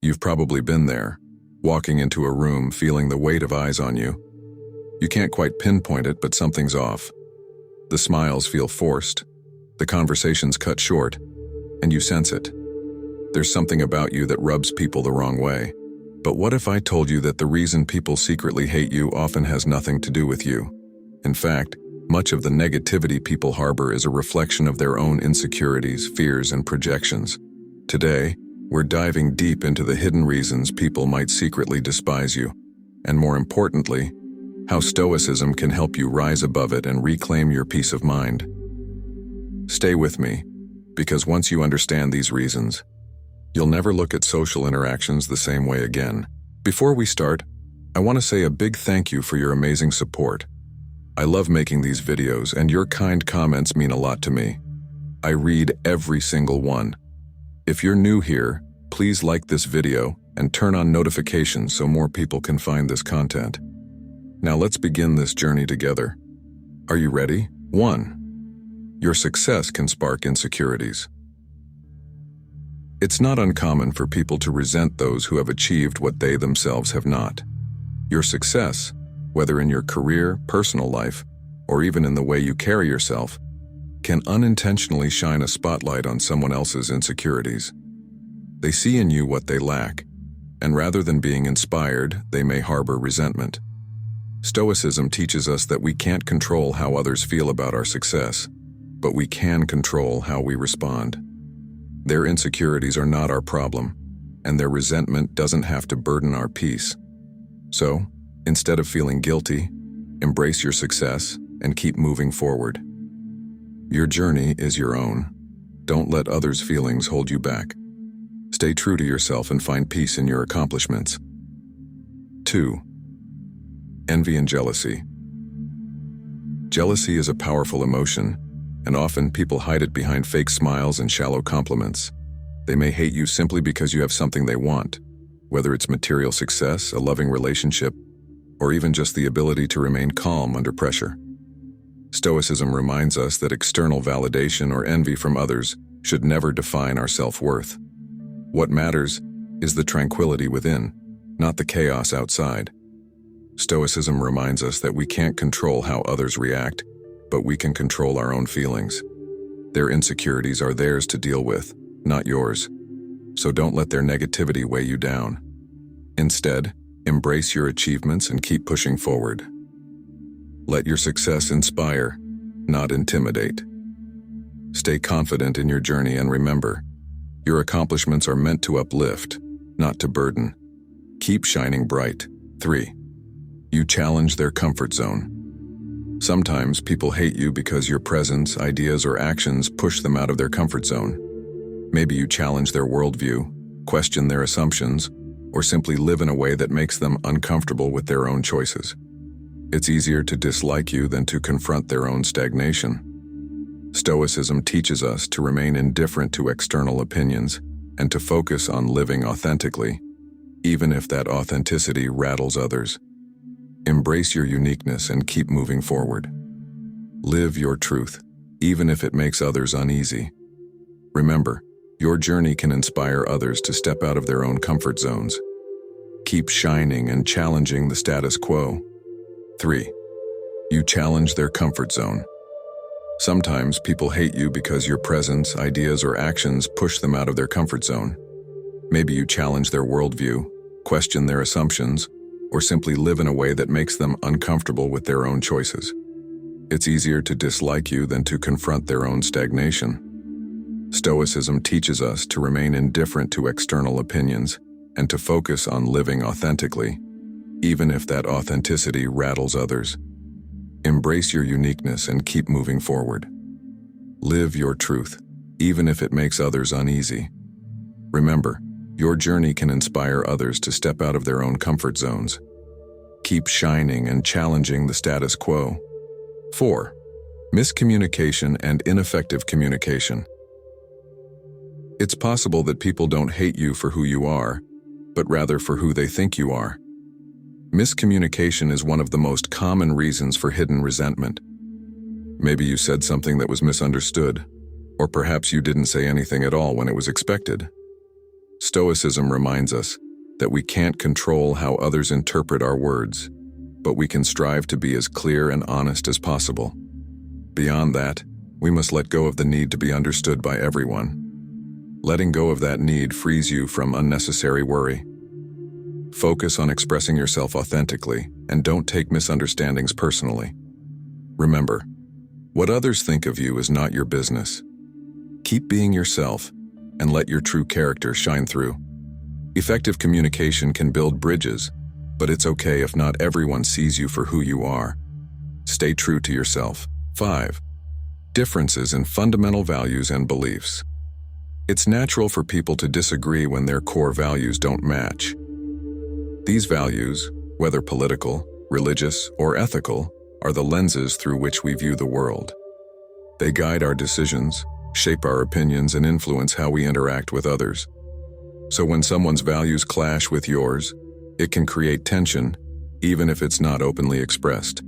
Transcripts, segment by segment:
You've probably been there, walking into a room feeling the weight of eyes on you. You can't quite pinpoint it, but something's off. The smiles feel forced, the conversations cut short, and you sense it. There's something about you that rubs people the wrong way. But what if I told you that the reason people secretly hate you often has nothing to do with you? In fact, much of the negativity people harbor is a reflection of their own insecurities, fears, and projections. Today, we're diving deep into the hidden reasons people might secretly despise you, and more importantly, how Stoicism can help you rise above it and reclaim your peace of mind. Stay with me, because once you understand these reasons, you'll never look at social interactions the same way again. Before we start, I want to say a big thank you for your amazing support. I love making these videos, and your kind comments mean a lot to me. I read every single one. If you're new here, please like this video and turn on notifications so more people can find this content. Now let's begin this journey together. Are you ready? 1. Your success can spark insecurities. It's not uncommon for people to resent those who have achieved what they themselves have not. Your success, whether in your career, personal life, or even in the way you carry yourself, can unintentionally shine a spotlight on someone else's insecurities. They see in you what they lack, and rather than being inspired, they may harbor resentment. Stoicism teaches us that we can't control how others feel about our success, but we can control how we respond. Their insecurities are not our problem, and their resentment doesn't have to burden our peace. So, instead of feeling guilty, embrace your success and keep moving forward. Your journey is your own. Don't let others' feelings hold you back. Stay true to yourself and find peace in your accomplishments. 2. Envy and jealousy. Jealousy is a powerful emotion, and often people hide it behind fake smiles and shallow compliments. They may hate you simply because you have something they want, whether it's material success, a loving relationship, or even just the ability to remain calm under pressure. Stoicism reminds us that external validation or envy from others should never define our self-worth. What matters is the tranquility within, not the chaos outside. Stoicism reminds us that we can't control how others react, but we can control our own feelings. Their insecurities are theirs to deal with, not yours. So don't let their negativity weigh you down. Instead, embrace your achievements and keep pushing forward. Let your success inspire, not intimidate. Stay confident in your journey and remember, your accomplishments are meant to uplift, not to burden. Keep shining bright. 3. You challenge their comfort zone. Sometimes people hate you because your presence, ideas, or actions push them out of their comfort zone. Maybe you challenge their worldview, question their assumptions, or simply live in a way that makes them uncomfortable with their own choices. It's easier to dislike you than to confront their own stagnation. Stoicism teaches us to remain indifferent to external opinions and to focus on living authentically, even if that authenticity rattles others. Embrace your uniqueness and keep moving forward. Live your truth, even if it makes others uneasy. Remember, your journey can inspire others to step out of their own comfort zones. Keep shining and challenging the status quo. 3. You challenge their comfort zone. Sometimes people hate you because your presence, ideas, or actions push them out of their comfort zone. Maybe you challenge their worldview, question their assumptions, or simply live in a way that makes them uncomfortable with their own choices. It's easier to dislike you than to confront their own stagnation. Stoicism teaches us to remain indifferent to external opinions and to focus on living authentically, even if that authenticity rattles others. Embrace your uniqueness and keep moving forward. Live your truth, even if it makes others uneasy. Remember, your journey can inspire others to step out of their own comfort zones. Keep shining and challenging the status quo. 4. Miscommunication and ineffective communication. It's possible that people don't hate you for who you are, but rather for who they think you are. Miscommunication is one of the most common reasons for hidden resentment. Maybe you said something that was misunderstood, or perhaps you didn't say anything at all when it was expected. Stoicism reminds us that we can't control how others interpret our words, but we can strive to be as clear and honest as possible. Beyond that, we must let go of the need to be understood by everyone. Letting go of that need frees you from unnecessary worry. Focus on expressing yourself authentically and don't take misunderstandings personally. Remember, what others think of you is not your business. Keep being yourself and let your true character shine through. Effective communication can build bridges, but it's okay if not everyone sees you for who you are. Stay true to yourself. 5. Differences in fundamental values and beliefs. It's natural for people to disagree when their core values don't match. These values, whether political, religious, or ethical, are the lenses through which we view the world. They guide our decisions, shape our opinions, and influence how we interact with others. So when someone's values clash with yours, it can create tension, even if it's not openly expressed.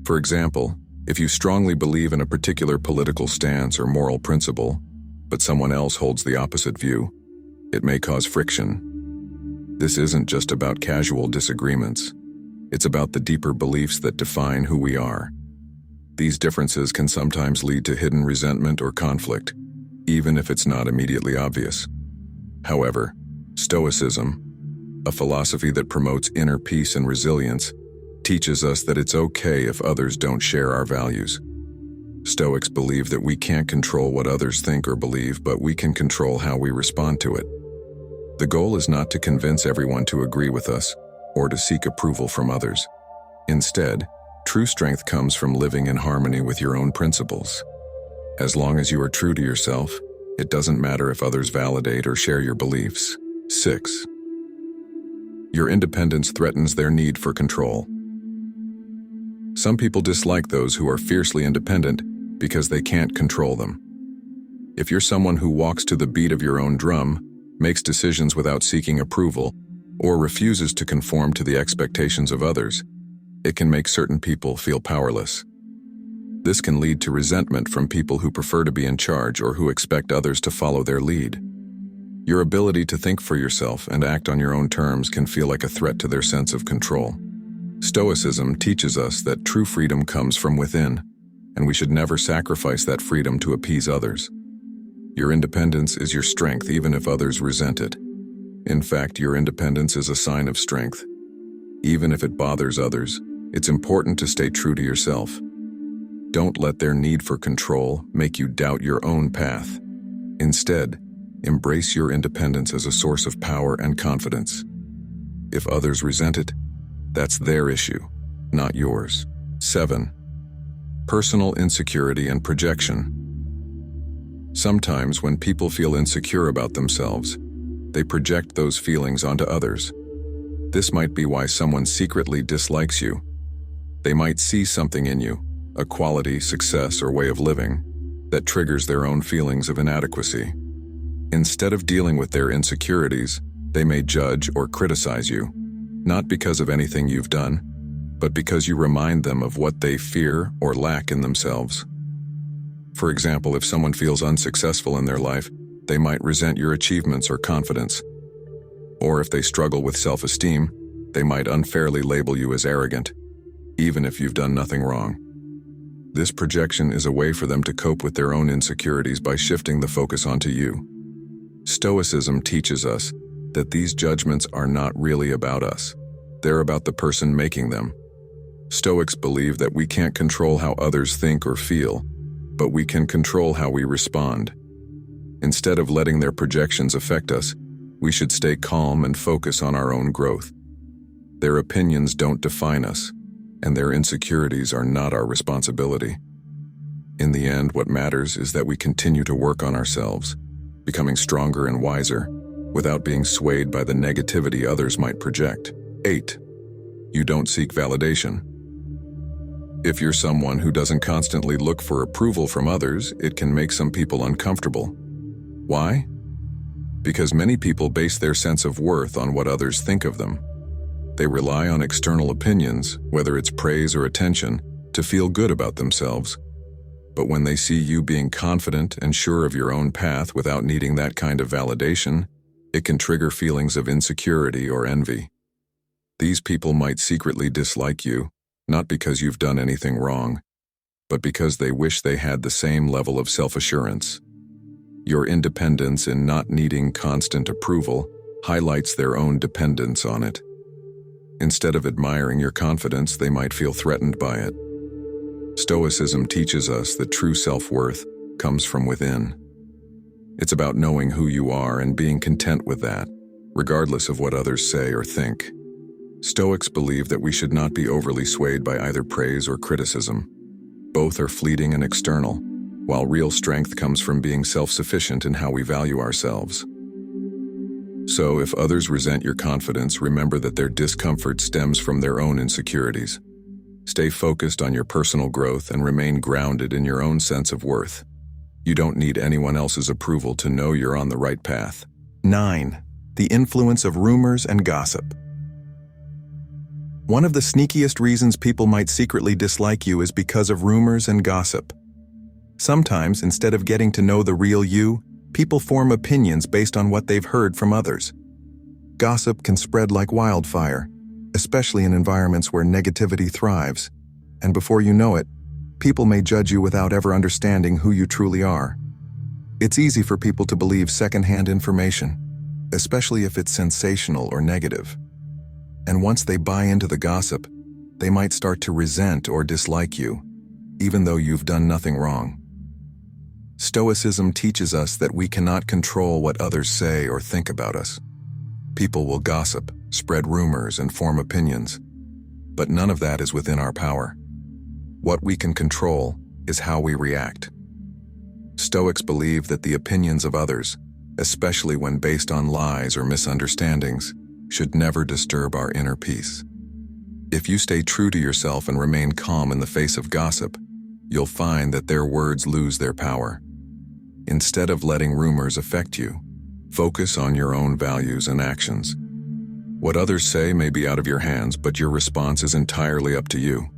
For example, if you strongly believe in a particular political stance or moral principle, but someone else holds the opposite view, it may cause friction. This isn't just about casual disagreements. It's about the deeper beliefs that define who we are. These differences can sometimes lead to hidden resentment or conflict, even if it's not immediately obvious. However, Stoicism, a philosophy that promotes inner peace and resilience, teaches us that it's okay if others don't share our values. Stoics believe that we can't control what others think or believe, but we can control how we respond to it. The goal is not to convince everyone to agree with us or to seek approval from others. Instead, true strength comes from living in harmony with your own principles. As long as you are true to yourself, it doesn't matter if others validate or share your beliefs. 6. Your independence threatens their need for control. Some people dislike those who are fiercely independent because they can't control them. If you're someone who walks to the beat of your own drum, makes decisions without seeking approval, or refuses to conform to the expectations of others, it can make certain people feel powerless. This can lead to resentment from people who prefer to be in charge or who expect others to follow their lead. Your ability to think for yourself and act on your own terms can feel like a threat to their sense of control. Stoicism teaches us that true freedom comes from within, and we should never sacrifice that freedom to appease others. Your independence is your strength even if others resent it. In fact, your independence is a sign of strength. Even if it bothers others, it's important to stay true to yourself. Don't let their need for control make you doubt your own path. Instead, embrace your independence as a source of power and confidence. If others resent it, that's their issue, not yours. 7. Personal insecurity and projection. Sometimes when people feel insecure about themselves, they project those feelings onto others. This might be why someone secretly dislikes you. They might see something in you, a quality, success, or way of living, that triggers their own feelings of inadequacy. Instead of dealing with their insecurities, they may judge or criticize you, not because of anything you've done, but because you remind them of what they fear or lack in themselves. For example, if someone feels unsuccessful in their life, they might resent your achievements or confidence. Or if they struggle with self-esteem, they might unfairly label you as arrogant, even if you've done nothing wrong. This projection is a way for them to cope with their own insecurities by shifting the focus onto you. Stoicism teaches us that these judgments are not really about us. They're about the person making them. Stoics believe that we can't control how others think or feel, but we can control how we respond. Instead of letting their projections affect us, we should stay calm and focus on our own growth. Their opinions don't define us, and their insecurities are not our responsibility. In the end, what matters is that we continue to work on ourselves, becoming stronger and wiser, without being swayed by the negativity others might project. 8. You don't seek validation. If you're someone who doesn't constantly look for approval from others, it can make some people uncomfortable. Why? Because many people base their sense of worth on what others think of them. They rely on external opinions, whether it's praise or attention, to feel good about themselves. But when they see you being confident and sure of your own path without needing that kind of validation, It can trigger feelings of insecurity or envy. These people might secretly dislike you, not because you've done anything wrong, but because they wish they had the same level of self-assurance. Your independence in not needing constant approval highlights their own dependence on it. Instead of admiring your confidence, they might feel threatened by it. Stoicism teaches us that true self-worth comes from within. It's about knowing who you are and being content with that, regardless of what others say or think. Stoics believe that we should not be overly swayed by either praise or criticism. Both are fleeting and external, while real strength comes from being self-sufficient in how we value ourselves. So, if others resent your confidence, remember that their discomfort stems from their own insecurities. Stay focused on your personal growth and remain grounded in your own sense of worth. You don't need anyone else's approval to know you're on the right path. 9. The influence of rumors and gossip. One of the sneakiest reasons people might secretly dislike you is because of rumors and gossip. Sometimes, instead of getting to know the real you, people form opinions based on what they've heard from others. Gossip can spread like wildfire, especially in environments where negativity thrives, and before you know it, people may judge you without ever understanding who you truly are. It's easy for people to believe secondhand information, especially if it's sensational or negative. And once they buy into the gossip, they might start to resent or dislike you, even though you've done nothing wrong. Stoicism teaches us that we cannot control what others say or think about us. People will gossip, spread rumors, and form opinions, but none of that is within our power. What we can control is how we react. Stoics believe that the opinions of others, especially when based on lies or misunderstandings, should never disturb our inner peace. If you stay true to yourself and remain calm in the face of gossip, you'll find that their words lose their power. Instead of letting rumors affect you, focus on your own values and actions. What others say may be out of your hands, but your response is entirely up to you.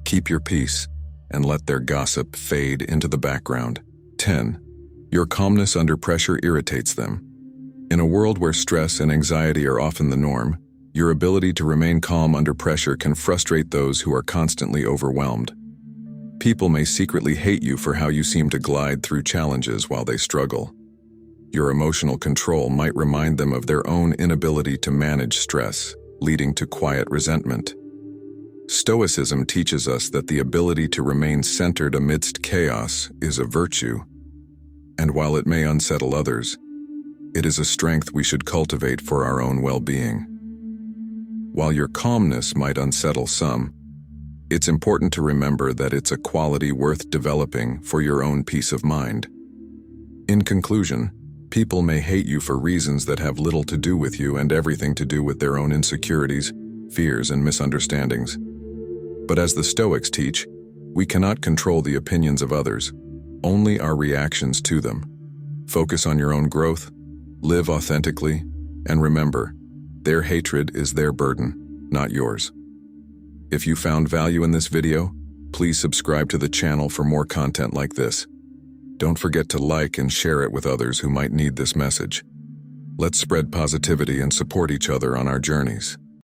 Keep your peace and let their gossip fade into the background. 10. Your calmness under pressure irritates them. In a world where stress and anxiety are often the norm, your ability to remain calm under pressure can frustrate those who are constantly overwhelmed. People may secretly hate you for how you seem to glide through challenges while they struggle. Your emotional control might remind them of their own inability to manage stress, leading to quiet resentment. Stoicism teaches us that the ability to remain centered amidst chaos is a virtue, and while it may unsettle others, it is a strength we should cultivate for our own well-being. While your calmness might unsettle some, it's important to remember that it's a quality worth developing for your own peace of mind. In conclusion, people may hate you for reasons that have little to do with you and everything to do with their own insecurities, fears, and misunderstandings. But as the Stoics teach, we cannot control the opinions of others, only our reactions to them. Focus on your own growth, live authentically, and remember, their hatred is their burden, not yours. If you found value in this video, please subscribe to the channel for more content like this. Don't forget to like and share it with others who might need this message. Let's spread positivity and support each other on our journeys.